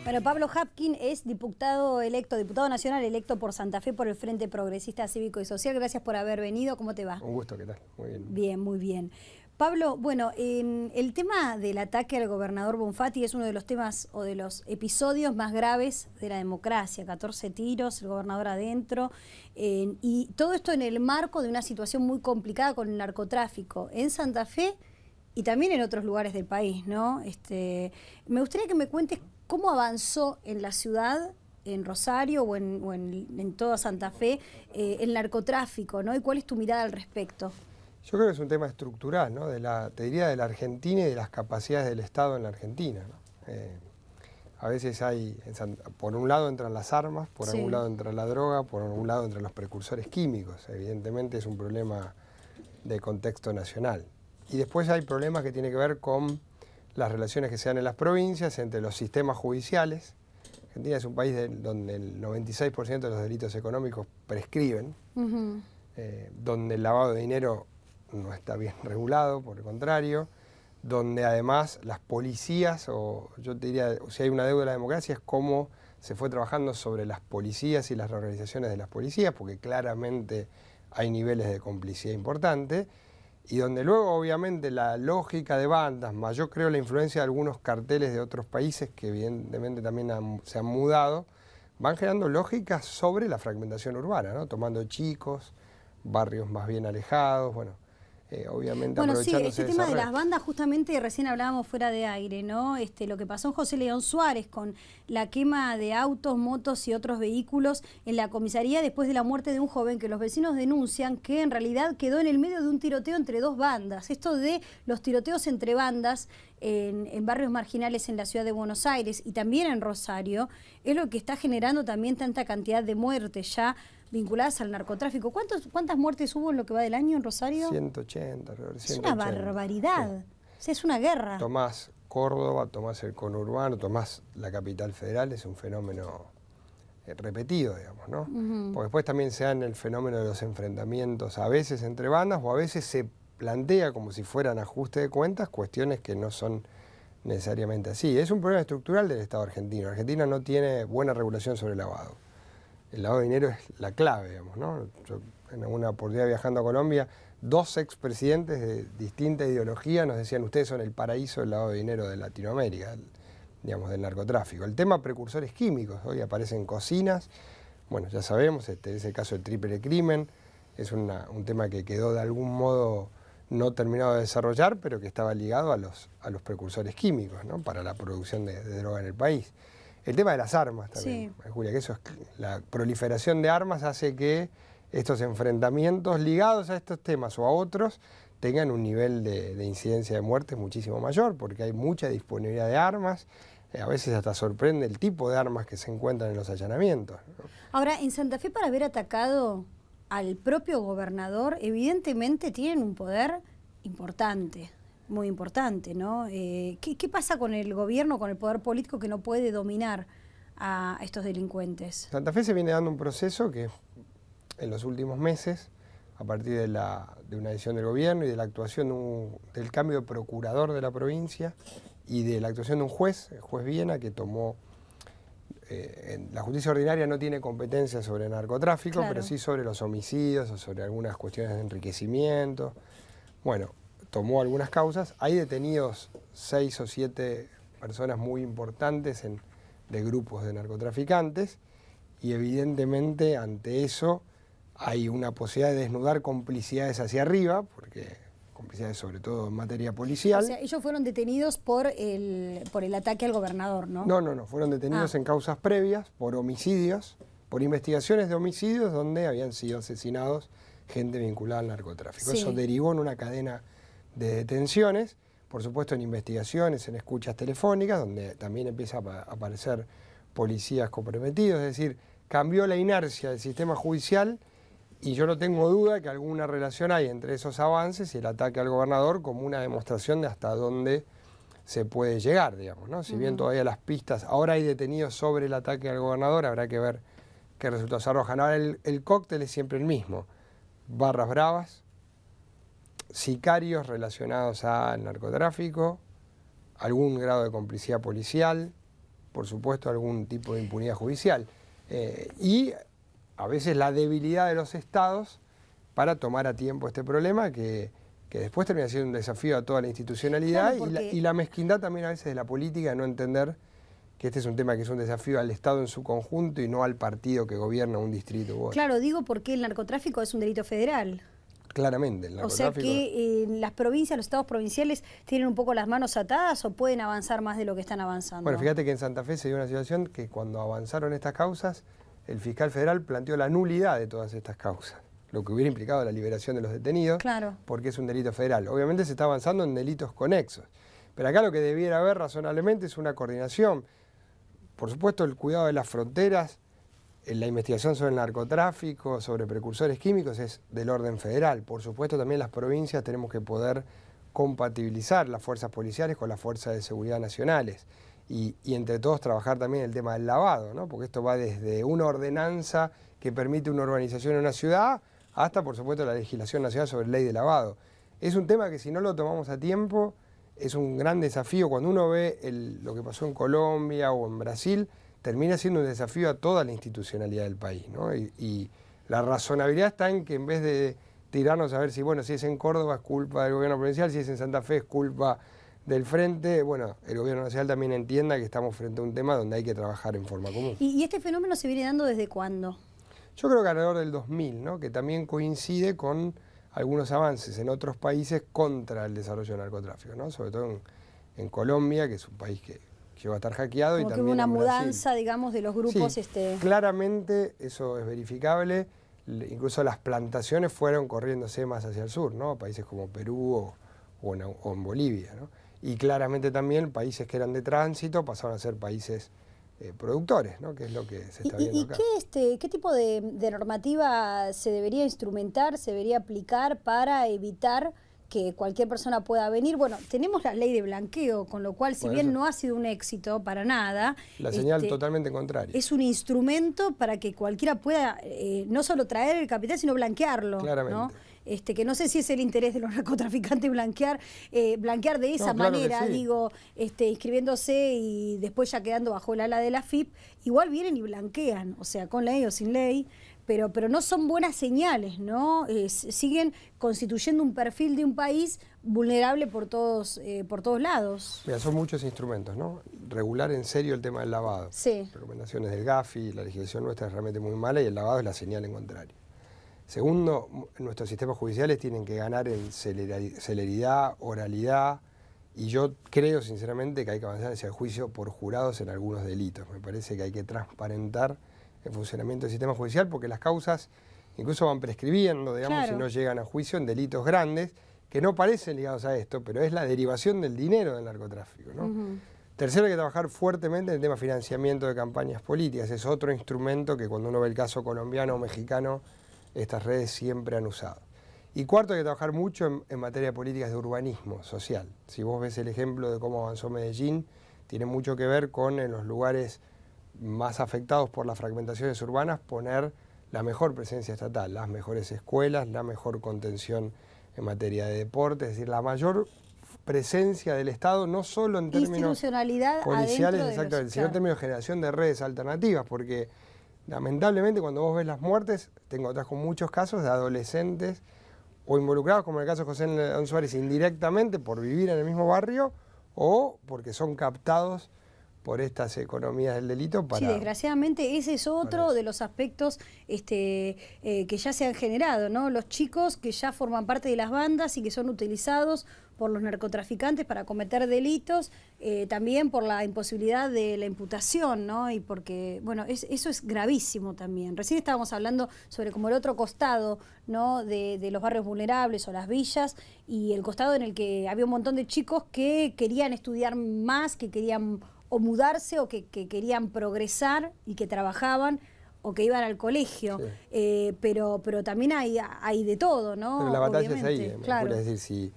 Bueno, Pablo Hapkin es diputado nacional electo por Santa Fe por el Frente Progresista Cívico y Social. Gracias por haber venido. ¿Cómo te va? Un gusto, ¿qué tal? Muy bien. Bien, muy bien. Pablo, bueno, el tema del ataque al gobernador Bonfatti es uno de los temas o de los episodios más graves de la democracia. 14 tiros, el gobernador adentro, y todo esto en el marco de una situación muy complicada con el narcotráfico en Santa Fe y también en otros lugares del país, ¿no? Me gustaría que me cuentes cómo avanzó en la ciudad, en Rosario o en toda Santa Fe, el narcotráfico, ¿no? Y cuál es tu mirada al respecto. Yo creo que es un tema estructural, ¿no? Te diría de la Argentina y de las capacidades del Estado en la Argentina, ¿no? A veces hay, por un lado entran las armas, por algún lado entra la droga, por algún lado entran los precursores químicos. Evidentemente es un problema de contexto nacional. Y después hay problemas que tienen que ver con las relaciones que se dan en las provincias, entre los sistemas judiciales. Argentina es un país donde el 96% de los delitos económicos prescriben, donde el lavado de dinero no está bien regulado, por el contrario, donde además las policías, o yo te diría, si hay una deuda de la democracia, es cómo se fue trabajando sobre las policías y las reorganizaciones de las policías, porque claramente hay niveles de complicidad importantes, y donde luego obviamente la lógica de bandas, más yo creo la influencia de algunos carteles de otros países que evidentemente también se han mudado, van generando lógicas sobre la fragmentación urbana, ¿no? Tomando chicos, barrios más bien alejados, obviamente bueno, sí, aprovechándose este tema de las bandas, justamente recién hablábamos fuera de aire, ¿no? Lo que pasó en José León Suárez con la quema de autos, motos y otros vehículos en la comisaría después de la muerte de un joven que los vecinos denuncian que en realidad quedó en el medio de un tiroteo entre dos bandas. Esto de los tiroteos entre bandas en barrios marginales en la ciudad de Buenos Aires y también en Rosario es lo que está generando también tanta cantidad de muertes ya vinculadas al narcotráfico. ¿Cuántas muertes hubo en lo que va del año en Rosario? 180, alrededor de 180. Es una barbaridad. Sí. O sea, es una guerra. Tomás Córdoba, tomás el conurbano, tomás la capital federal, es un fenómeno repetido, digamos, ¿no? Porque después también se dan el fenómeno de los enfrentamientos, a veces entre bandas, o a veces se plantea como si fueran ajuste de cuentas, cuestiones que no son necesariamente así. Es un problema estructural del Estado argentino. Argentina no tiene buena regulación sobre el lavado. El lavado de dinero es la clave, digamos, ¿no? Yo, en alguna oportunidad viajando a Colombia, dos expresidentes de distinta ideología nos decían, ustedes son el paraíso del lavado de dinero de Latinoamérica, digamos, del narcotráfico. El tema precursores químicos, hoy aparecen cocinas, bueno, ya sabemos, es el caso del triple crimen, es un tema que quedó de algún modo no terminado de desarrollar, pero que estaba ligado a los precursores químicos, ¿no? Para la producción de droga en el país. El tema de las armas también, Julia, que eso es, la proliferación de armas hace que estos enfrentamientos ligados a estos temas o a otros tengan un nivel de incidencia de muertes muchísimo mayor, porque hay mucha disponibilidad de armas, a veces hasta sorprende el tipo de armas que se encuentran en los allanamientos, ¿no? Ahora, en Santa Fe, para haber atacado al propio gobernador, evidentemente tienen un poder importante. Muy importante, ¿no? ¿Qué pasa con el gobierno, con el poder político que no puede dominar a estos delincuentes? Santa Fe se viene dando un proceso que en los últimos meses, a partir de una decisión del gobierno y de la actuación del cambio de procurador de la provincia y de la actuación de un juez, el juez Viena, que tomó, la justicia ordinaria no tiene competencia sobre narcotráfico, pero sí sobre los homicidios o sobre algunas cuestiones de enriquecimiento. Bueno, tomó algunas causas, hay detenidos 6 o 7 personas muy importantes de grupos de narcotraficantes y evidentemente ante eso hay una posibilidad de desnudar complicidades hacia arriba, porque complicidades sobre todo en materia policial. O sea, ellos fueron detenidos por el ataque al gobernador, ¿no? No, fueron detenidos en causas previas por homicidios, por investigaciones de homicidios donde habían sido asesinados gente vinculada al narcotráfico. Eso derivó en una cadena de detenciones, por supuesto en investigaciones, en escuchas telefónicas, donde también empieza a aparecer policías comprometidos, es decir, cambió la inercia del sistema judicial y yo no tengo duda que alguna relación hay entre esos avances y el ataque al gobernador como una demostración de hasta dónde se puede llegar, digamos, ¿no? Si bien todavía las pistas, ahora hay detenidos sobre el ataque al gobernador, habrá que ver qué resultados arrojan. Ahora el cóctel es siempre el mismo, barras bravas, sicarios relacionados al narcotráfico, algún grado de complicidad policial, por supuesto, algún tipo de impunidad judicial. Y a veces la debilidad de los estados para tomar a tiempo este problema que después termina siendo un desafío a toda la institucionalidad, claro, y la mezquindad también a veces de la política de no entender que este es un tema que es un desafío al Estado en su conjunto y no al partido que gobierna un distrito u otro. Claro, digo porque el narcotráfico es un delito federal. Claramente, el narcotráfico. O sea que las provincias, los estados provinciales tienen un poco las manos atadas o pueden avanzar más de lo que están avanzando. Bueno, fíjate que en Santa Fe se dio una situación que cuando avanzaron estas causas, el fiscal federal planteó la nulidad de todas estas causas, lo que hubiera implicado la liberación de los detenidos, claro, porque es un delito federal. Obviamente se está avanzando en delitos conexos, pero acá lo que debiera haber razonablemente es una coordinación. Por supuesto, el cuidado de las fronteras, la investigación sobre el narcotráfico, sobre precursores químicos es del orden federal. Por supuesto, también las provincias tenemos que poder compatibilizar las fuerzas policiales con las fuerzas de seguridad nacionales y entre todos trabajar también el tema del lavado, ¿no? Porque esto va desde una ordenanza que permite una urbanización en una ciudad hasta, por supuesto, la legislación nacional sobre ley de lavado. Es un tema que si no lo tomamos a tiempo es un gran desafío. Cuando uno ve lo que pasó en Colombia o en Brasil, termina siendo un desafío a toda la institucionalidad del país, ¿no? Y la razonabilidad está en que en vez de tirarnos a ver si, bueno, si es en Córdoba es culpa del gobierno provincial, si es en Santa Fe es culpa del frente, bueno, el gobierno nacional también entienda que estamos frente a un tema donde hay que trabajar en forma común. ¿Y este fenómeno se viene dando desde cuándo? Yo creo que alrededor del 2000, ¿no? Que también coincide con algunos avances en otros países contra el desarrollo del narcotráfico, ¿no? Sobre todo en Colombia, que es un país que llegó a estar hackeado. Como y que también hubo una en mudanza, Brasil, digamos, de los grupos. Sí, claramente eso es verificable. Incluso las plantaciones fueron corriéndose más hacia el sur, ¿no? Países como Perú o en Bolivia, ¿no? Y claramente también países que eran de tránsito pasaron a ser países productores, ¿no? Que es lo que se está viendo acá. ¿Y qué tipo de normativa se debería instrumentar, se debería aplicar para evitar que cualquier persona pueda venir? Bueno, tenemos la ley de blanqueo, con lo cual, si bien no ha sido un éxito para nada, la señal totalmente contraria. Es un instrumento para que cualquiera pueda no solo traer el capital, sino blanquearlo. Claramente. ¿No? Que no sé si es el interés de los narcotraficantes blanquear de esa manera, claro que sí. digo, inscribiéndose y después ya quedando bajo el ala de la FIP, igual vienen y blanquean, o sea, con ley o sin ley, pero no son buenas señales, ¿no? Siguen constituyendo un perfil de un país vulnerable por todos lados. Mira, son muchos instrumentos, ¿no? Regular en serio el tema del lavado. Sí. Recomendaciones del GAFI, la legislación nuestra es realmente muy mala y el lavado es la señal en contrario. Segundo, nuestros sistemas judiciales tienen que ganar en celeridad, oralidad, y yo creo sinceramente que hay que avanzar hacia el juicio por jurados en algunos delitos. Me parece que hay que transparentar el funcionamiento del sistema judicial porque las causas incluso van prescribiendo, digamos, claro, si no llegan a juicio en delitos grandes que no parecen ligados a esto, pero es la derivación del dinero del narcotráfico, ¿no? Tercero, hay que trabajar fuertemente en el tema financiamiento de campañas políticas. Es otro instrumento que cuando uno ve el caso colombiano o mexicano, estas redes siempre han usado. Y cuarto, hay que trabajar mucho en materia de políticas de urbanismo social. Si vos ves el ejemplo de cómo avanzó Medellín, tiene mucho que ver con en los lugares más afectados por las fragmentaciones urbanas poner la mejor presencia estatal, las mejores escuelas, la mejor contención en materia de deporte, es decir, la mayor presencia del Estado, no solo en términos policiales, exactamente, sino en términos de generación de redes alternativas, porque lamentablemente cuando vos ves las muertes, te encontrás con muchos casos de adolescentes o involucrados, como en el caso de José León Suárez, indirectamente por vivir en el mismo barrio o porque son captados por estas economías del delito para... Sí, desgraciadamente ese es otro de los aspectos que ya se han generado, ¿no? Los chicos que ya forman parte de las bandas y que son utilizados por los narcotraficantes para cometer delitos, también por la imposibilidad de la imputación, ¿no? Y porque, bueno, eso es gravísimo también. Recién estábamos hablando sobre como el otro costado, ¿no? de los barrios vulnerables o las villas, y el costado en el que había un montón de chicos que querían estudiar más, que querían o mudarse o que querían progresar y que trabajaban o que iban al colegio, sí. Pero también hay de todo, ¿no? Pero la batalla obviamente. es ahí, claro. Es decir, si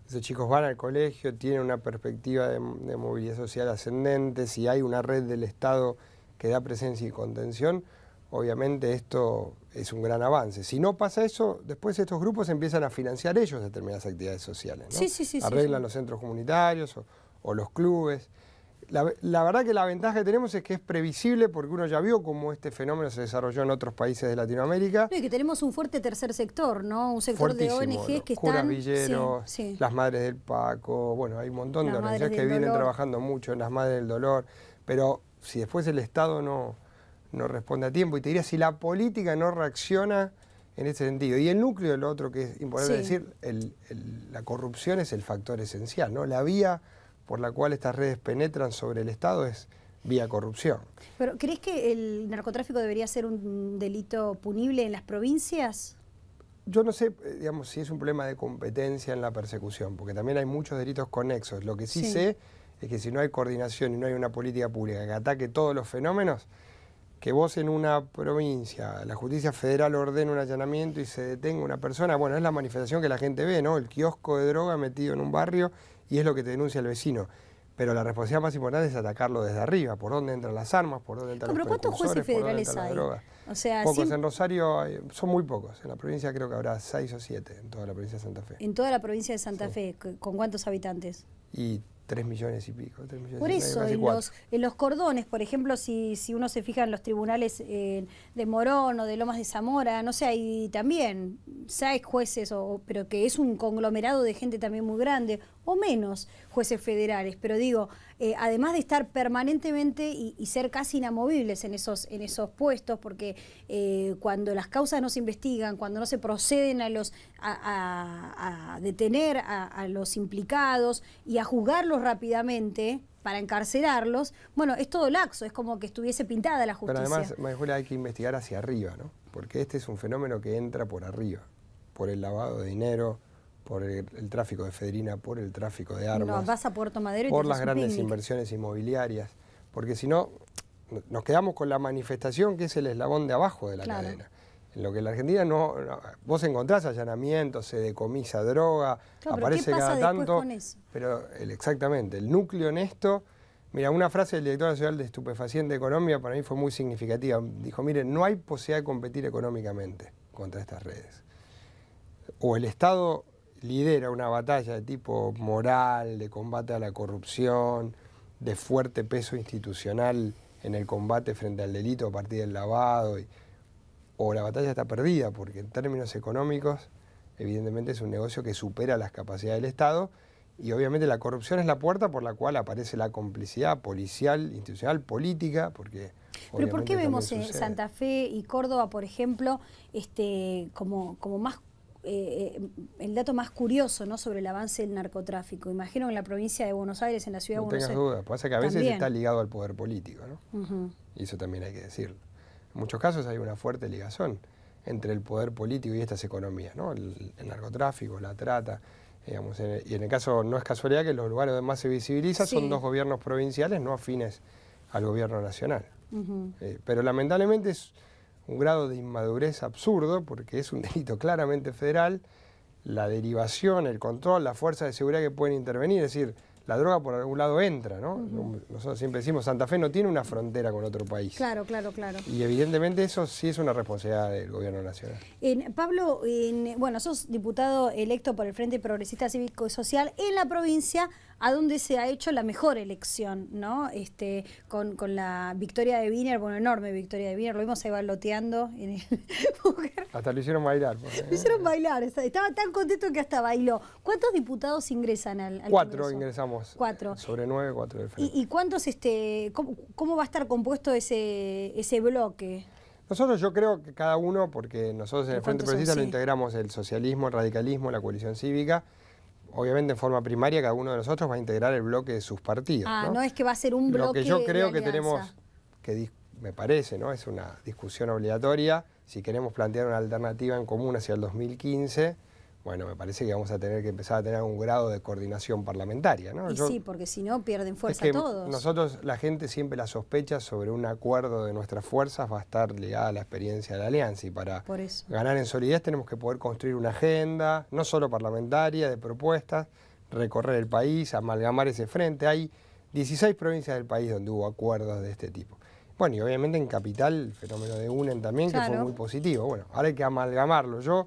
esos chicos van al colegio, tienen una perspectiva de movilidad social ascendente, si hay una red del Estado que da presencia y contención, obviamente esto es un gran avance. Si no pasa eso, después estos grupos empiezan a financiar ellos determinadas actividades sociales, ¿no? Sí. Arreglan los centros comunitarios o los clubes. La verdad que la ventaja que tenemos es que es previsible porque uno ya vio cómo este fenómeno se desarrolló en otros países de Latinoamérica. No, y que tenemos un fuerte tercer sector, ¿no? Un sector de ONGs que curas están... villeros, sí, sí. las Madres del Paco, bueno, hay un montón de Las Madres organizaciones que del vienen Dolor. trabajando mucho en las Madres del Dolor, pero si después el Estado no responde a tiempo, y te diría, si la política no reacciona en ese sentido. Y el núcleo de lo otro que es importante decir, la corrupción es el factor esencial, ¿no? La vía por la cual estas redes penetran sobre el Estado es vía corrupción. ¿Pero crees que el narcotráfico debería ser un delito punible en las provincias? Yo no sé, digamos, si es un problema de competencia en la persecución, porque también hay muchos delitos conexos. Lo que sí sé es que si no hay coordinación y no hay una política pública que ataque todos los fenómenos, que vos en una provincia, la justicia federal ordene un allanamiento y se detenga una persona, bueno, es la manifestación que la gente ve, ¿no? El kiosco de droga metido en un barrio y es lo que te denuncia el vecino. Pero la responsabilidad más importante es atacarlo desde arriba, por dónde entran las armas, por dónde entran los ¿Cuántos jueces federales hay? O sea, pocos, en Rosario son muy pocos, en la provincia creo que habrá 6 o 7, en toda la provincia de Santa Fe. En toda la provincia de Santa Fe, ¿con cuántos habitantes? Y 3 millones y pico. 3 millones por eso, en los cordones, por ejemplo, si uno se fija en los tribunales de Morón o de Lomas de Zamora, no sé, hay también 6 jueces, pero que es un conglomerado de gente también muy grande, o menos jueces federales, pero digo, además de estar permanentemente y ser casi inamovibles en esos puestos, porque cuando las causas no se investigan, cuando no se proceden a detener a los implicados y a juzgarlos rápidamente para encarcelarlos, bueno, es todo laxo, es como que estuviese pintada la justicia. Pero además, María Julia, hay que investigar hacia arriba, ¿no? Porque este es un fenómeno que entra por arriba, por el lavado de dinero, por el tráfico de efedrina, por el tráfico de armas, no, vas a Puerto Madero y por las grandes inversiones inmobiliarias, porque si no, nos quedamos con la manifestación que es el eslabón de abajo de la cadena. En lo que en la Argentina vos encontrás allanamientos, se decomisa droga, aparece cada tanto, con eso? Pero exactamente, el núcleo en esto, mira, una frase del director nacional de Estupefaciente de Colombia para mí fue muy significativa, dijo, miren, no hay posibilidad de competir económicamente contra estas redes. O el Estado lidera una batalla de tipo moral, de combate a la corrupción, de fuerte peso institucional en el combate frente al delito a partir del lavado, o la batalla está perdida, porque en términos económicos, evidentemente es un negocio que supera las capacidades del Estado, y obviamente la corrupción es la puerta por la cual aparece la complicidad policial, institucional, política, porque... ¿Pero por qué vemos en Santa Fe y Córdoba, por ejemplo, como más el dato más curioso, ¿no?, sobre el avance del narcotráfico? Imagino en la provincia de Buenos Aires, en la ciudad de Buenos Aires. No tengas duda, pasa que a veces está ligado al poder político, ¿no? Y eso también hay que decirlo. En muchos casos hay una fuerte ligación entre el poder político y estas economías, ¿no? El narcotráfico, la trata, digamos, y en el caso no es casualidad que los lugares donde más se visibiliza son dos gobiernos provinciales no afines al gobierno nacional. Pero lamentablemente es un grado de inmadurez absurdo, porque es un delito claramente federal, la derivación, el control, las fuerzas de seguridad que pueden intervenir, es decir, la droga por algún lado entra, ¿no? Nosotros siempre decimos, Santa Fe no tiene una frontera con otro país. Claro, claro, claro. Y evidentemente eso sí es una responsabilidad del gobierno nacional. Pablo, bueno, sos diputado electo por el Frente Progresista Cívico y Social en la provincia a donde se ha hecho la mejor elección, ¿no? Con la victoria de Wiener, bueno, enorme victoria de Wiener, lo vimos ahí bailoteando en el hasta lo hicieron bailar. Lo hicieron bailar, estaba tan contento que hasta bailó. ¿Cuántos diputados ingresan al 4 Congreso? Ingresamos. 4. Sobre 9, 4 del Frente. ¿Y cuántos, cómo va a estar compuesto ese bloque? Nosotros, yo creo que cada uno, porque nosotros en el Frente Progresista lo integramos el socialismo, el radicalismo, la coalición cívica. Obviamente en forma primaria cada uno de nosotros va a integrar el bloque de sus partidos. No es que va a ser un bloque. Lo que yo creo que tenemos, me parece, ¿no?, es una discusión obligatoria. Si queremos plantear una alternativa en común hacia el 2015, bueno, me parece que vamos a tener que empezar a tener un grado de coordinación parlamentaria, ¿no? Sí, porque si no pierden fuerza todos. Nosotros, la gente siempre la sospecha sobre un acuerdo de nuestras fuerzas va a estar ligada a la experiencia de la alianza, y para ganar en solidez tenemos que poder construir una agenda, no solo parlamentaria, de propuestas, recorrer el país, amalgamar ese frente. Hay 16 provincias del país donde hubo acuerdos de este tipo. Bueno, y obviamente en Capital el fenómeno de UNEN también, que fue muy positivo. Bueno, ahora hay que amalgamarlo. Yo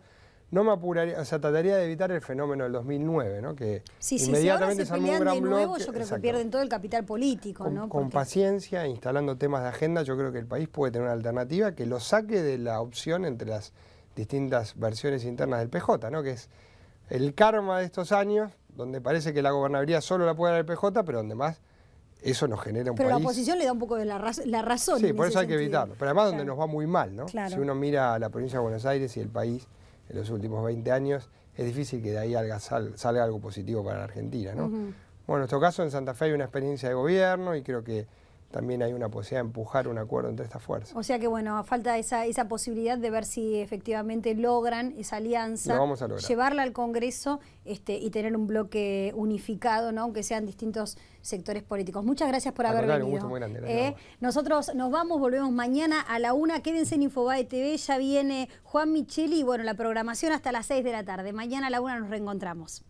no me apuraría, o sea, trataría de evitar el fenómeno del 2009, ¿no? Que sí, inmediatamente si ahora se armó un pelean gran de nuevo, bloque. yo creo Exacto. que pierden todo el capital político, ¿no? Con paciencia, instalando temas de agenda, yo creo que el país puede tener una alternativa que lo saque de la opción entre las distintas versiones internas del PJ, ¿no? Que es el karma de estos años, donde parece que la gobernabilidad solo la puede dar el PJ, pero donde más eso nos genera un país... Pero la oposición le da un poco de la razón. Sí, por eso hay que evitarlo. Pero además donde nos va muy mal, ¿no? Claro. Si uno mira a la provincia de Buenos Aires y el país en los últimos 20 años, es difícil que de ahí salga algo positivo para la Argentina, ¿no? Bueno, en nuestro caso en Santa Fe hay una experiencia de gobierno y creo que también hay una posibilidad de empujar un acuerdo entre estas fuerzas. O sea que bueno, falta esa posibilidad de ver si efectivamente logran esa alianza, lo vamos a lograr, llevarla al Congreso y tener un bloque unificado, ¿no? Aunque sean distintos sectores políticos. Muchas gracias por haber venido. Un gusto muy grande. Nosotros nos vamos, volvemos mañana a la 1. Quédense en Infobae TV, ya viene Juan Micheli y bueno, la programación hasta las 6 de la tarde. Mañana a la 1 nos reencontramos.